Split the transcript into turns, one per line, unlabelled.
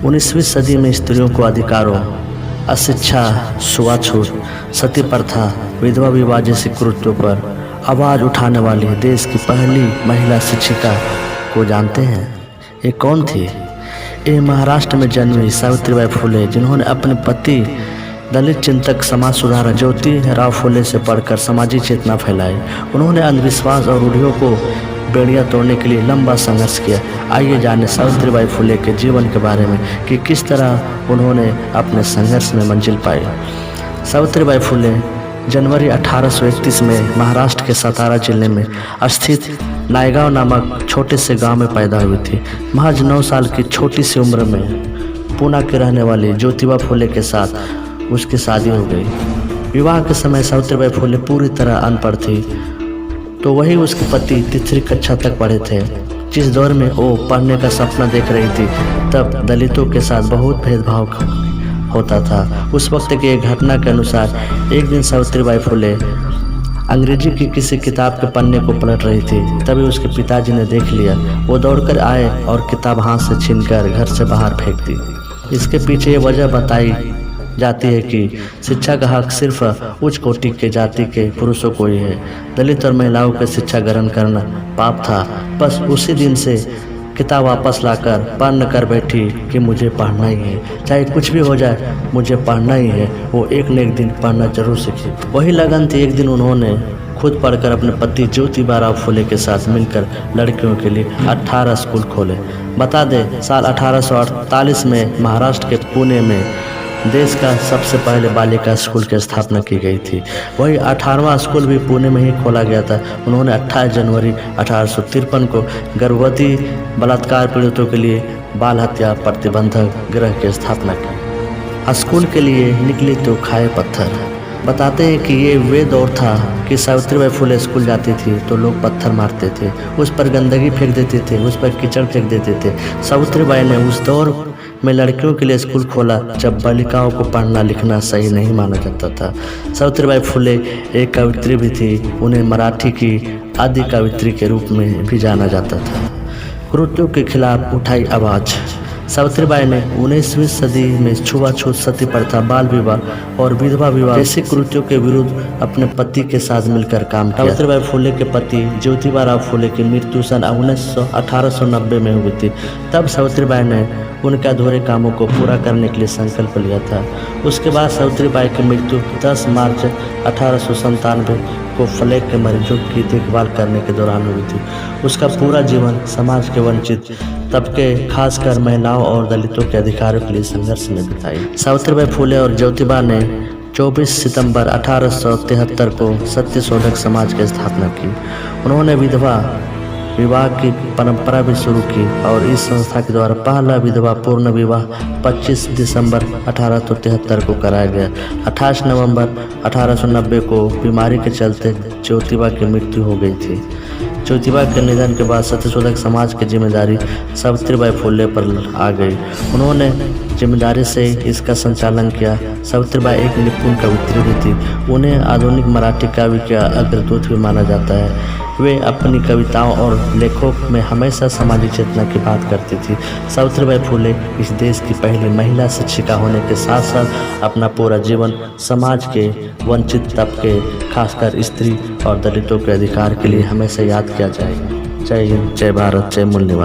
19वीं सदी में स्त्रियों को अधिकारों, अशिक्षा, छुआछूत, सती प्रथा, विधवा विवाह जैसे कृत्यों पर आवाज़ उठाने वाली देश की पहली महिला शिक्षिका को जानते हैं? ये कौन थी? ये महाराष्ट्र में जन्मी सावित्रीबाई फुले, जिन्होंने अपने पति दलित चिंतक समाज सुधारक ज्योतिराव फुले से पढ़कर सामाजिक चेतना फैलाई। उन्होंने अंधविश्वास और रूढ़ियों को बेड़ियां तोड़ने के लिए लंबा संघर्ष किया। आइए जानें सावित्रीबाई फुले के जीवन के बारे में कि किस तरह उन्होंने अपने संघर्ष में मंजिल पाई। सावित्रीबाई फुले जनवरी 1831 में महाराष्ट्र के सातारा जिले में स्थित नायगांव नामक छोटे से गांव में पैदा हुई थी। महज 9 साल की छोटी सी उम्र में पूना के रहने वाली ज्योतिबा फुले के साथ उसकी शादी हो गई। विवाह के समय सावित्रीबाई फुले पूरी तरह अनपढ़ थी, तो वही उसके पति तीसरी कक्षा तक पढ़े थे। जिस दौर में वो पढ़ने का सपना देख रही थी, तब दलितों के साथ बहुत भेदभाव होता था। उस वक्त की एक घटना के अनुसार एक दिन सावित्रीबाई फुले अंग्रेजी की किसी किताब के पन्ने को पलट रही थी। तभी उसके पिताजी ने देख लिया। वो दौड़कर आए और किताब हाथ से छीनकर घर से बाहर फेंक दी। इसके पीछे ये वजह बताई जाती है कि शिक्षा का हक सिर्फ उच्च कोटि के जाति के पुरुषों को ही है। दलित और महिलाओं की शिक्षा ग्रहण करना पाप था। बस उसी दिन से किताब वापस लाकर पढ़ कर बैठी कि मुझे पढ़ना ही है, चाहे कुछ भी हो जाए, मुझे पढ़ना ही है। वो एक न एक दिन पढ़ना जरूर सीखी। वही लगन थी। एक दिन उन्होंने खुद पढ़कर अपने पति ज्योतिबा फुले के साथ मिलकर लड़कियों के लिए 18 स्कूल खोले। बता दें, साल 1848 में महाराष्ट्र के पुणे में देश का सबसे पहले बालिका स्कूल की स्थापना की गई थी। वही 18वां स्कूल भी पुणे में ही खोला गया था। उन्होंने 28 जनवरी 1853 को गर्भवती बलात्कार पीड़ितों के लिए बाल हत्या प्रतिबंधक गृह की स्थापना की। स्कूल के लिए निकली तो खाए पत्थर। बताते हैं कि ये वे दौर था कि सावित्रीबाई फुले स्कूल जाती थी तो लोग पत्थर मारते थे, उस पर गंदगी फेंक देते थे, उस पर कीचड़ फेंक देते थे। सावित्रीबाई ने उस दौर में लड़कियों के लिए स्कूल खोला जब बालिकाओं को पढ़ना लिखना सही नहीं माना जाता था। सावित्रीबाई फुले एक कवयित्री भी थी। उन्हें मराठी की आदि कवयित्री के रूप में भी जाना जाता था। कुरीतियों के खिलाफ उठाई आवाज़। सावित्रीबाई ने 19वीं सदी में छुआछूत, सती प्रथा, बाल विवाह और विधवा विवाह जैसे कुरीतियों के विरुद्ध अपने पति के साथ मिलकर काम किया। सावित्रीबाई फुले के पति ज्योतिबा फुले की मृत्यु सन 1890 में हुई थी। तब सावित्रीबाई ने उनके अधूरे कामों को पूरा करने के लिए संकल्प लिया था। उसके बाद सावित्रीबाई की मृत्यु 10 मार्च 1897 को फ्लैग के मरीजों की देखभाल करने के दौरान हुई थी। उसका पूरा जीवन समाज के वंचित तबके, खासकर महिलाओं और दलितों के अधिकारों के लिए संघर्ष में बिताई। सावित्रीबाई फुले और ज्योतिबा ने 24 सितंबर 1873 को सत्यशोधक समाज की स्थापना की। उन्होंने विधवा विवाह की परंपरा भी शुरू की और इस संस्था के द्वारा पहला विधवा पूर्ण विवाह 25 दिसंबर 1873 को कराया गया। 28 नवंबर 1890 को बीमारी के चलते ज्योतिबा की मृत्यु हो गई थी। ज्योतिबा के निधन के बाद सत्यशोधक समाज की जिम्मेदारी सावित्रीबाई फुले पर आ गई। उन्होंने जिम्मेदारी से इसका संचालन किया। सावित्रीबाई एक निपुण कवयित्री भी थी। उन्हें आधुनिक मराठी काव्य का अग्रदूत भी माना जाता है। वे अपनी कविताओं और लेखों में हमेशा सामाजिक चेतना की बात करती थी। सावित्रीबाई फुले इस देश की पहली महिला शिक्षिका होने के साथ साथ अपना पूरा जीवन समाज के वंचित तबके, खासकर स्त्री और दलितों के अधिकार के लिए हमेशा याद किया जाएगा। जय हिंद, जय भारत, जय मूल निवास।